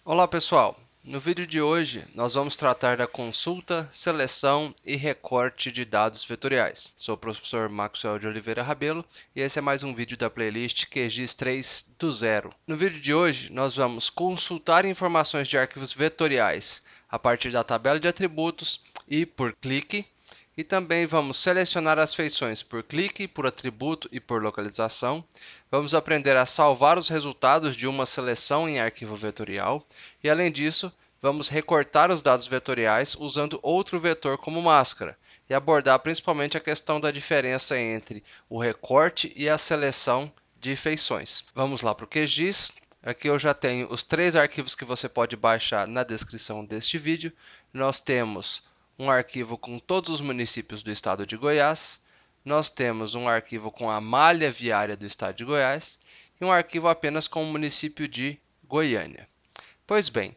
Olá pessoal, no vídeo de hoje nós vamos tratar da consulta, seleção e recorte de dados vetoriais. Sou o professor Maxwell de Oliveira Rabelo e esse é mais um vídeo da playlist QGIS 3 do Zero. No vídeo de hoje nós vamos consultar informações de arquivos vetoriais a partir da tabela de atributos e por clique, e também vamos selecionar as feições por clique, por atributo e por localização. Vamos aprender a salvar os resultados de uma seleção em arquivo vetorial. E, além disso, vamos recortar os dados vetoriais usando outro vetor como máscara e abordar principalmente a questão da diferença entre o recorte e a seleção de feições. Vamos lá para o QGIS. Aqui eu já tenho os 3 arquivos que você pode baixar na descrição deste vídeo. Nós temos um arquivo com todos os municípios do estado de Goiás. Nós temos um arquivo com a malha viária do estado de Goiás e um arquivo apenas com o município de Goiânia. Pois bem,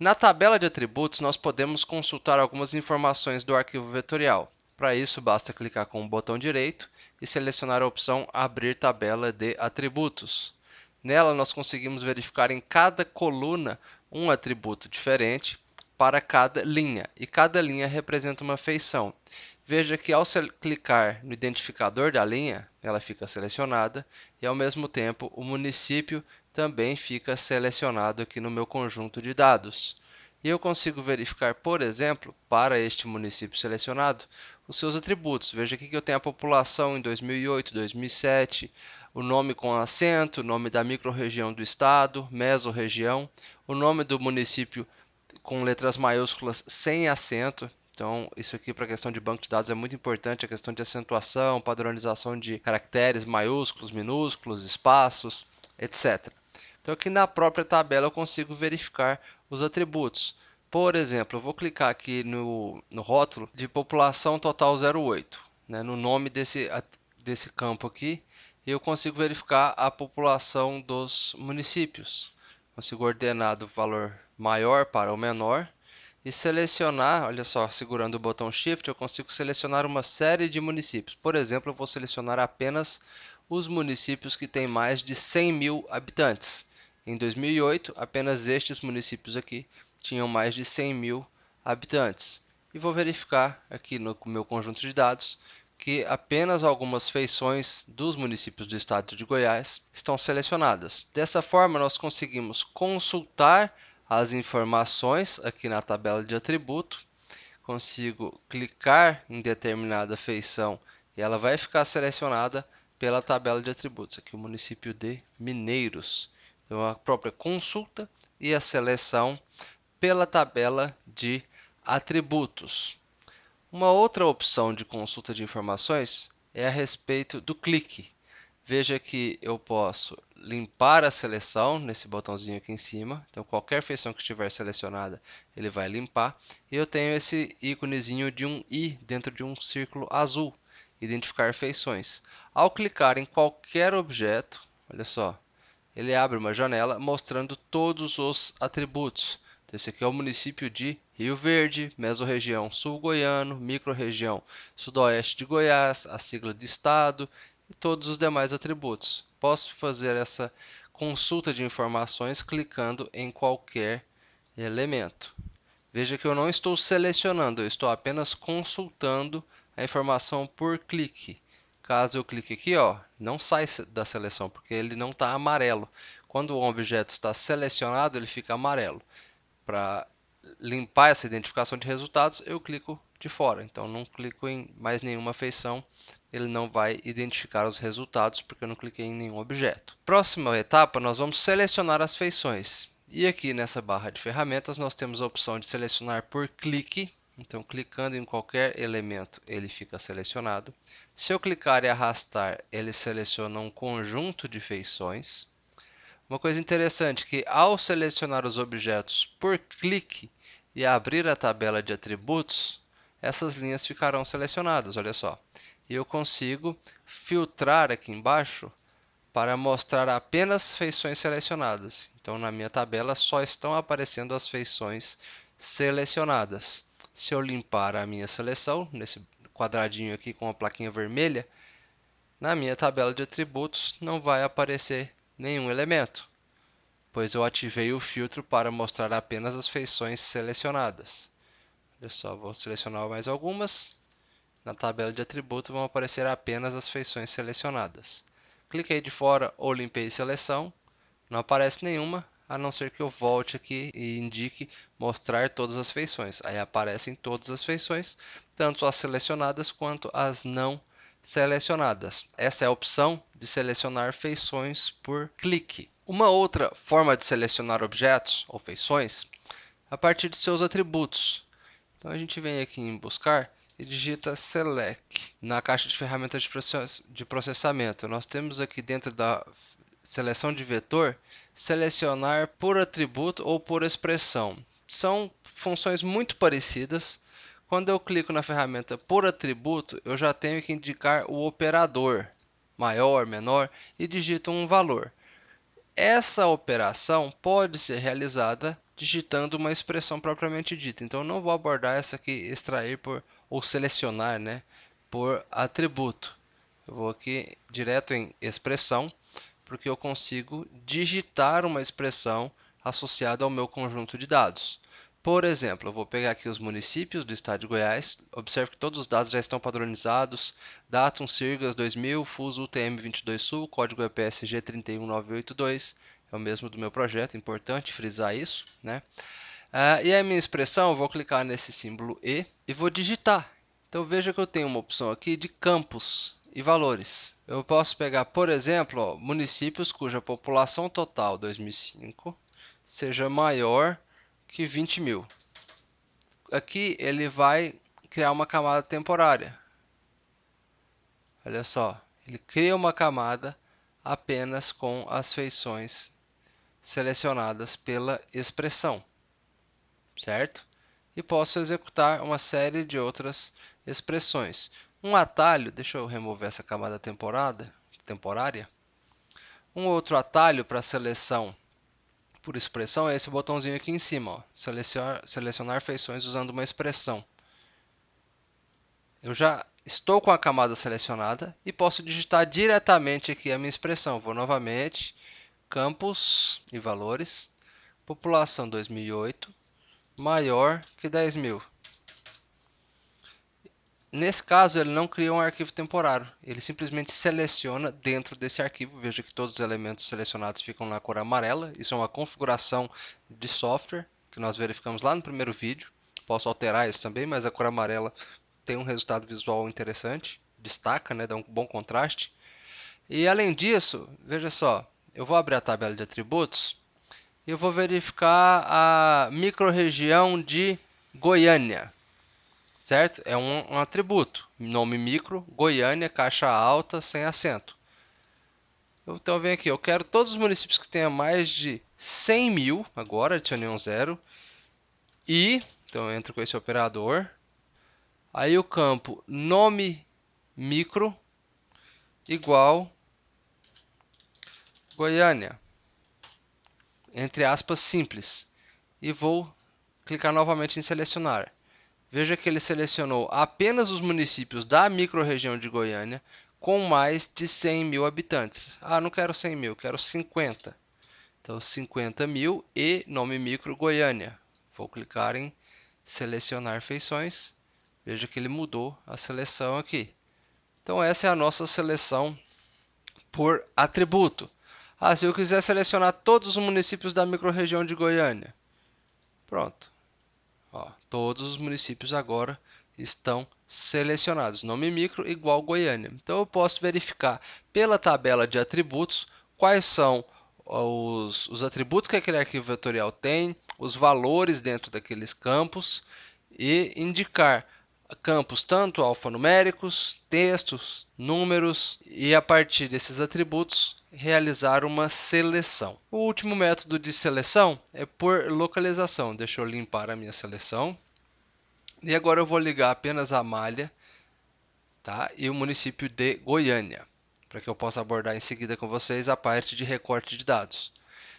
na tabela de atributos nós podemos consultar algumas informações do arquivo vetorial. Para isso, basta clicar com o botão direito e selecionar a opção Abrir tabela de atributos. Nela, nós conseguimos verificar em cada coluna um atributo diferente para cada linha, e cada linha representa uma feição. Veja que ao clicar no identificador da linha, ela fica selecionada e, ao mesmo tempo, o município também fica selecionado aqui no meu conjunto de dados. E eu consigo verificar, por exemplo, para este município selecionado, os seus atributos. Veja aqui que eu tenho a população em 2008, 2007, o nome com acento, o nome da microrregião do estado, mesorregião, o nome do município com letras maiúsculas sem acento. Então, isso aqui para a questão de banco de dados é muito importante, a questão de acentuação, padronização de caracteres maiúsculos, minúsculos, espaços, etc. Então, aqui na própria tabela eu consigo verificar os atributos. Por exemplo, eu vou clicar aqui no rótulo de população total 08, né, no nome desse campo aqui, e eu consigo verificar a população dos municípios. Consigo ordenar do valor maior para o menor e selecionar, olha só, segurando o botão Shift, eu consigo selecionar uma série de municípios. Por exemplo, eu vou selecionar apenas os municípios que têm mais de 100 mil habitantes. Em 2008, apenas estes municípios aqui tinham mais de 100 mil habitantes. E vou verificar aqui no meu conjunto de dados que apenas algumas feições dos municípios do estado de Goiás estão selecionadas. Dessa forma, nós conseguimos consultar as informações aqui na tabela de atributo, consigo clicar em determinada feição e ela vai ficar selecionada pela tabela de atributos, aqui o município de Mineiros. Então, a própria consulta e a seleção pela tabela de atributos. Uma outra opção de consulta de informações é a respeito do clique. Veja que eu posso limpar a seleção nesse botãozinho aqui em cima. Então, qualquer feição que estiver selecionada, ele vai limpar. E eu tenho esse íconezinho de um i dentro de um círculo azul, identificar feições. Ao clicar em qualquer objeto, olha só, ele abre uma janela mostrando todos os atributos. Então, esse aqui é o município de Rio Verde, mesorregião sul-goiano, microrregião sudoeste de Goiás, a sigla de estado e todos os demais atributos. Posso fazer essa consulta de informações clicando em qualquer elemento. Veja que eu não estou selecionando, eu estou apenas consultando a informação por clique. Caso eu clique aqui, ó, não sai da seleção, porque ele não está amarelo. Quando um objeto está selecionado, ele fica amarelo. Para limpar essa identificação de resultados, eu clico de fora. Então, não clico em mais nenhuma feição, ele não vai identificar os resultados, porque eu não cliquei em nenhum objeto. Próxima etapa, nós vamos selecionar as feições. E aqui nessa barra de ferramentas, nós temos a opção de selecionar por clique. Então, clicando em qualquer elemento, ele fica selecionado. Se eu clicar e arrastar, ele seleciona um conjunto de feições. Uma coisa interessante é que ao selecionar os objetos por clique e abrir a tabela de atributos, essas linhas ficarão selecionadas, olha só. E eu consigo filtrar aqui embaixo para mostrar apenas feições selecionadas. Então, na minha tabela só estão aparecendo as feições selecionadas. Se eu limpar a minha seleção, nesse quadradinho aqui com a plaquinha vermelha, na minha tabela de atributos não vai aparecer nenhum elemento. pois eu ativei o filtro para mostrar apenas as feições selecionadas. Eu só vou selecionar mais algumas. Na tabela de atributo vão aparecer apenas as feições selecionadas. Cliquei de fora ou limpei seleção, não aparece nenhuma, a não ser que eu volte aqui e indique mostrar todas as feições. Aí aparecem todas as feições, tanto as selecionadas quanto as não selecionadas. Essa é a opção de selecionar feições por clique. Uma outra forma de selecionar objetos ou feições a partir de seus atributos. Então a gente vem aqui em buscar e digita select na caixa de ferramentas de processamento. Nós temos aqui dentro da seleção de vetor, selecionar por atributo ou por expressão. São funções muito parecidas. Quando eu clico na ferramenta por atributo, eu já tenho que indicar o operador, maior, menor, e digito um valor. Essa operação pode ser realizada digitando uma expressão propriamente dita. Então, eu não vou abordar essa aqui, extrair por, ou selecionar, né, por atributo. Eu vou aqui direto em expressão, porque eu consigo digitar uma expressão associada ao meu conjunto de dados. Por exemplo, eu vou pegar aqui os municípios do estado de Goiás. Observe que todos os dados já estão padronizados. Datum, siglas 2000, fuso UTM-22 Sul, código EPSG 31982. É o mesmo do meu projeto, importante frisar isso, né? E a minha expressão, eu vou clicar nesse símbolo e vou digitar. Então veja que eu tenho uma opção aqui de campos e valores. Eu posso pegar, por exemplo, municípios cuja população total 2005 seja maior que 20 mil. Aqui ele vai criar uma camada temporária. Olha só, ele cria uma camada apenas com as feições selecionadas pela expressão, certo? E posso executar uma série de outras expressões. Um atalho, deixa eu remover essa camada temporária. Um outro atalho para seleção por expressão é esse botãozinho aqui em cima, ó, selecionar feições usando uma expressão. Eu já estou com a camada selecionada e posso digitar diretamente aqui a minha expressão. Vou novamente, campos e valores, população 2008, maior que 10 mil. Nesse caso, ele não cria um arquivo temporário, ele simplesmente seleciona dentro desse arquivo. Veja que todos os elementos selecionados ficam na cor amarela. Isso é uma configuração de software que nós verificamos lá no primeiro vídeo. Posso alterar isso também, mas a cor amarela tem um resultado visual interessante, destaca, né, dá um bom contraste. E além disso, veja só, eu vou abrir a tabela de atributos e eu vou verificar a microrregião de Goiânia. Certo? É um atributo. Nome micro, Goiânia, caixa alta, sem acento. Então vem aqui, eu quero todos os municípios que tenham mais de 100 mil, agora adicionei um zero. Então eu entro com esse operador. Aí o campo nome micro igual Goiânia. Entre aspas, simples. E vou clicar novamente em selecionar. Veja que ele selecionou apenas os municípios da microrregião de Goiânia com mais de 100 mil habitantes. Ah, não quero 100 mil, quero 50. Então, 50 mil e nome micro Goiânia. Vou clicar em selecionar feições. Veja que ele mudou a seleção aqui. Então, essa é a nossa seleção por atributo. Ah, se eu quiser selecionar todos os municípios da microrregião de Goiânia. Pronto. Ó, todos os municípios agora estão selecionados. Nome micro igual Goiânia. Então eu posso verificar pela tabela de atributos quais são os atributos que aquele arquivo vetorial tem, os valores dentro daqueles campos e indicar campos tanto alfanuméricos, textos, números e a partir desses atributos realizar uma seleção. O último método de seleção é por localização. Deixa eu limpar a minha seleção. E agora eu vou ligar apenas a malha, tá? E o município de Goiânia, para que eu possa abordar em seguida com vocês a parte de recorte de dados.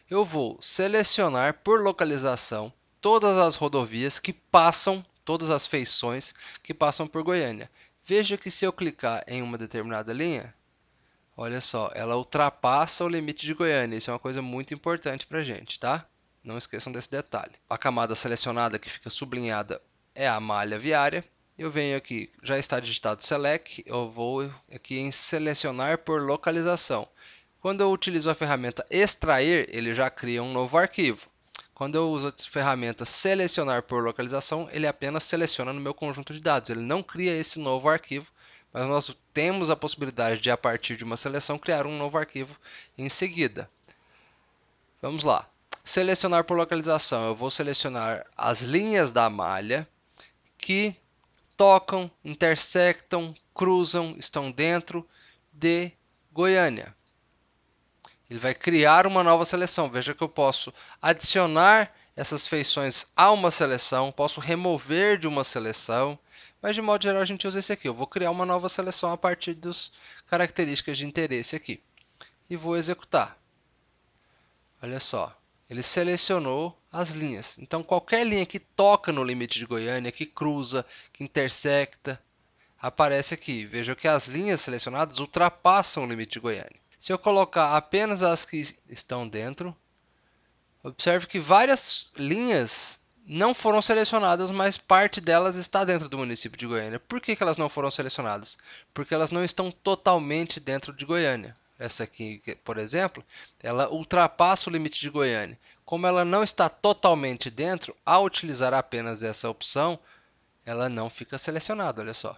Eu vou selecionar por localização todas as rodovias que passam, todas as feições que passam por Goiânia. Veja que se eu clicar em uma determinada linha, Olha só, ela ultrapassa o limite de Goiânia. Isso é uma coisa muito importante para a gente, tá? Não esqueçam desse detalhe. A camada selecionada que fica sublinhada é a malha viária. Eu venho aqui, já está digitado Select, eu vou aqui em Selecionar por localização. Quando eu utilizo a ferramenta Extrair, ele já cria um novo arquivo. Quando eu uso a ferramenta Selecionar por localização, ele apenas seleciona no meu conjunto de dados. Ele não cria esse novo arquivo, mas nós temos a possibilidade de, a partir de uma seleção, criar um novo arquivo em seguida. Vamos lá. Selecionar por localização. Eu vou selecionar as linhas da malha que tocam, intersectam, cruzam, estão dentro de Goiânia. Ele vai criar uma nova seleção. Veja que eu posso adicionar essas feições a uma seleção, posso remover de uma seleção, mas de modo geral a gente usa esse aqui. Eu vou criar uma nova seleção a partir das características de interesse aqui e vou executar. Olha só, ele selecionou as linhas. Então, qualquer linha que toca no limite de Goiânia, que cruza, que intersecta, aparece aqui. Veja que as linhas selecionadas ultrapassam o limite de Goiânia. Se eu colocar apenas as que estão dentro, observe que várias linhas não foram selecionadas, mas parte delas está dentro do município de Goiânia. Por que elas não foram selecionadas? Porque elas não estão totalmente dentro de Goiânia. Essa aqui, por exemplo, ela ultrapassa o limite de Goiânia. Como ela não está totalmente dentro, ao utilizar apenas essa opção, ela não fica selecionada, olha só.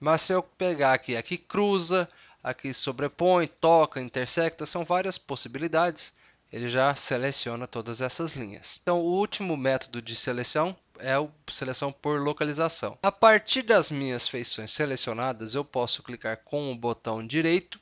Mas se eu pegar aqui cruza, aqui sobrepõe, toca, intersecta, são várias possibilidades. Ele já seleciona todas essas linhas. Então, o último método de seleção é a seleção por localização. A partir das minhas feições selecionadas, eu posso clicar com o botão direito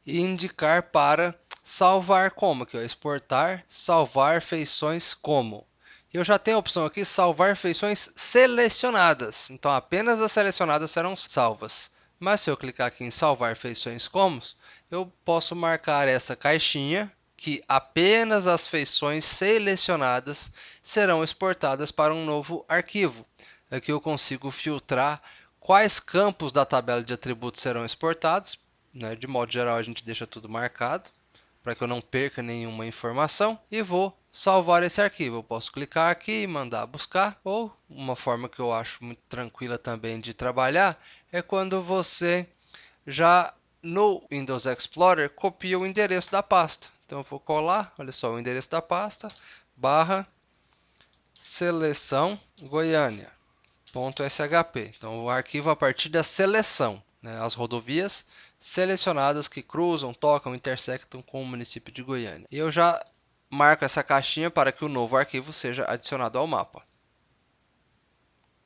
e indicar para salvar como, que é exportar, salvar feições como. Eu já tenho a opção aqui, salvar feições selecionadas. Então, apenas as selecionadas serão salvas. Mas se eu clicar aqui em salvar feições como, eu posso marcar essa caixinha que apenas as feições selecionadas serão exportadas para um novo arquivo. Aqui eu consigo filtrar quais campos da tabela de atributos serão exportados. De modo geral, a gente deixa tudo marcado para que eu não perca nenhuma informação e vou salvar esse arquivo. Eu posso clicar aqui e mandar buscar, ou uma forma que eu acho muito tranquila também de trabalhar é quando você já no Windows Explorer copia o endereço da pasta. Então eu vou colar, olha só, o endereço da pasta, barra seleção Goiânia.shp. Então o arquivo a partir da seleção, as rodovias selecionadas que cruzam, tocam, intersectam com o município de Goiânia. E eu já marco essa caixinha para que o novo arquivo seja adicionado ao mapa.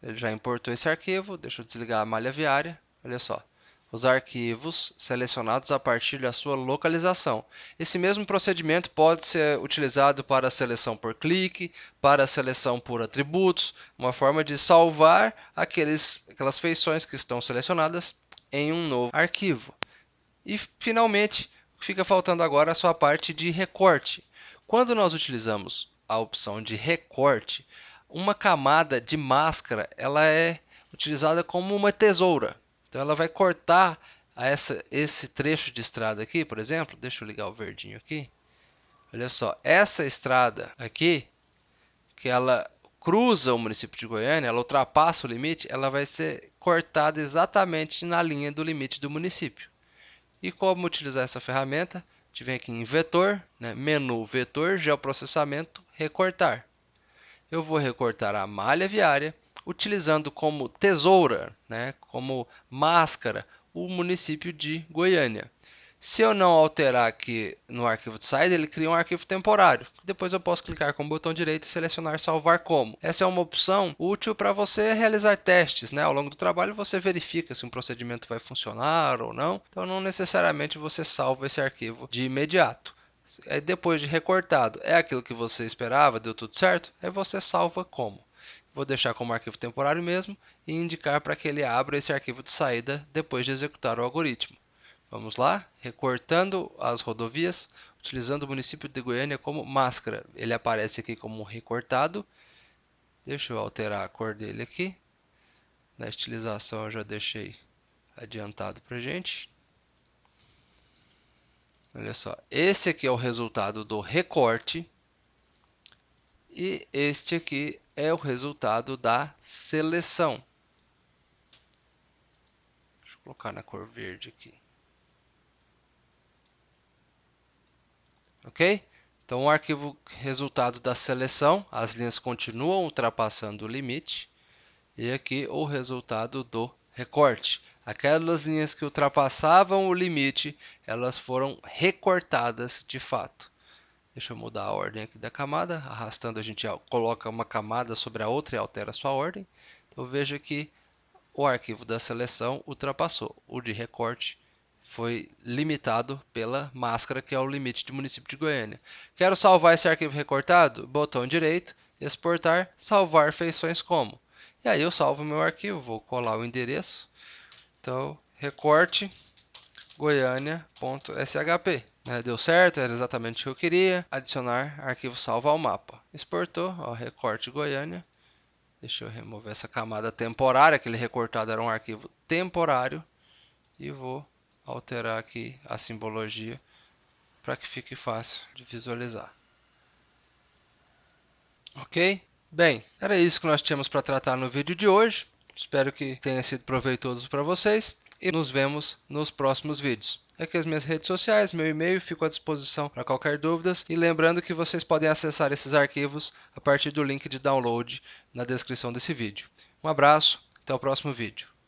Ele já importou esse arquivo, deixa eu desligar a malha viária, olha só. Os arquivos selecionados a partir da sua localização. Esse mesmo procedimento pode ser utilizado para a seleção por clique, para a seleção por atributos, uma forma de salvar aquelas feições que estão selecionadas em um novo arquivo. E, finalmente, fica faltando agora a sua parte de recorte. Quando nós utilizamos a opção de recorte, uma camada de máscara ela é utilizada como uma tesoura. Então, ela vai cortar esse trecho de estrada aqui, por exemplo. Deixa eu ligar o verdinho aqui. Olha só, essa estrada aqui, que ela cruza o município de Goiânia, ela ultrapassa o limite, ela vai ser cortada exatamente na linha do limite do município. E como utilizar essa ferramenta? A gente vem aqui em vetor, menu vetor, geoprocessamento, recortar. Eu vou recortar a malha viária utilizando como tesoura, como máscara, o município de Goiânia. Se eu não alterar aqui no arquivo de saída, ele cria um arquivo temporário. Depois eu posso clicar com o botão direito e selecionar salvar como. Essa é uma opção útil para você realizar testes. Ao longo do trabalho você verifica se um procedimento vai funcionar ou não. Então não necessariamente você salva esse arquivo de imediato. Depois de recortado, é aquilo que você esperava, deu tudo certo? Aí você salva como. Vou deixar como arquivo temporário mesmo e indicar para que ele abra esse arquivo de saída depois de executar o algoritmo. Vamos lá, recortando as rodovias, utilizando o município de Goiânia como máscara. Ele aparece aqui como recortado. Deixa eu alterar a cor dele aqui. Na estilização eu já deixei adiantado para gente. Olha só, esse aqui é o resultado do recorte e este aqui é o resultado da seleção. Deixa eu colocar na cor verde aqui. Ok? Então, o arquivo resultado da seleção, as linhas continuam ultrapassando o limite. E aqui o resultado do recorte. Aquelas linhas que ultrapassavam o limite, elas foram recortadas de fato. Deixa eu mudar a ordem aqui da camada. Arrastando, a gente coloca uma camada sobre a outra e altera a sua ordem. Então, veja que o arquivo da seleção ultrapassou. O de recorte foi limitado pela máscara, que é o limite do município de Goiânia. Quero salvar esse arquivo recortado? Botão direito, exportar, salvar feições como. E aí eu salvo meu arquivo, vou colar o endereço. Então, recorte goiania.shp. Deu certo, era exatamente o que eu queria. Adicionar arquivo salvo ao mapa. Exportou, ó, recorte Goiânia. Deixa eu remover essa camada temporária, aquele recortado era um arquivo temporário. E vou alterar aqui a simbologia para que fique fácil de visualizar. Ok? Bem, era isso que nós tínhamos para tratar no vídeo de hoje. Espero que tenha sido proveitoso para vocês e nos vemos nos próximos vídeos. Aqui as minhas redes sociais, meu e-mail, fico à disposição para qualquer dúvidas. E lembrando que vocês podem acessar esses arquivos a partir do link de download na descrição desse vídeo. Um abraço, até o próximo vídeo.